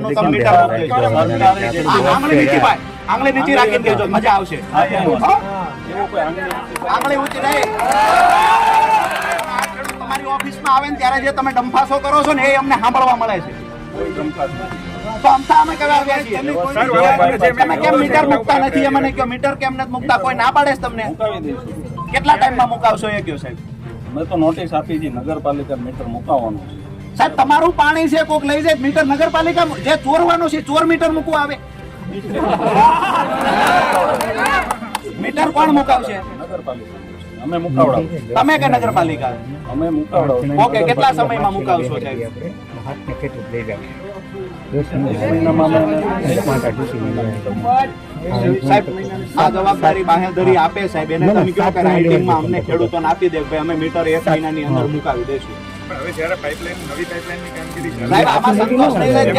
આપનું તમે મીટર મોકલી દો. આંગળી નીચી ભાઈ, આંગળી નીચી રાખીને કહેજો, મજા આવશે. આંગળી ઊંચી નહીં. તમારી ઓફિસમાં આવે ને ત્યારે જે તમે ડંફાસો કરો છો ને એ અમને સાંભળવા મળે છે. તો અમથા અમે કહેવા આવ્યા છીએ. તમે કેમ મીટર મૂકતા નથી? મને કહો મીટર કેમ નથી મૂકતા? કોઈ ના પાડે છે તમને? કેટલા ટાઈમમાં મુકાવશો એ કહો સાહેબ. મેં તો નોટિસ આપી છે નગરપાલિકા મીટર મુકાવવાનું છે. સાહેબ તમારું પાણી છે, કોક લઈ જાય મીટર નગરપાલિકા જે ચોરવાનું છે ચોર મીટર મૂકવા આવે. મીટર કોણ મુકાવશે? નગરપાલિકા અમે મુકાવડાવ. તમે કે નગરપાલિકા? અમે મુકાવડાવ. ઓકે, કેટલા સમયમાં મુકાવશો સાહેબ? સાહેબ આ જવાબદારી બાહેધરી આપે સાહેબ, એને તમે કહો કે રાઇટિંગમાં અમને ખેડૂતોને આપી દે ભાઈ અમે મીટર 1 મહિનાની અંદર મુકાવી દઈશું. હવે જ્યારે પાઇપલાઇન નવી પાઇપલાઇનની કામગીરી સાહેબ આમાં સંતોષ નહીં થાય.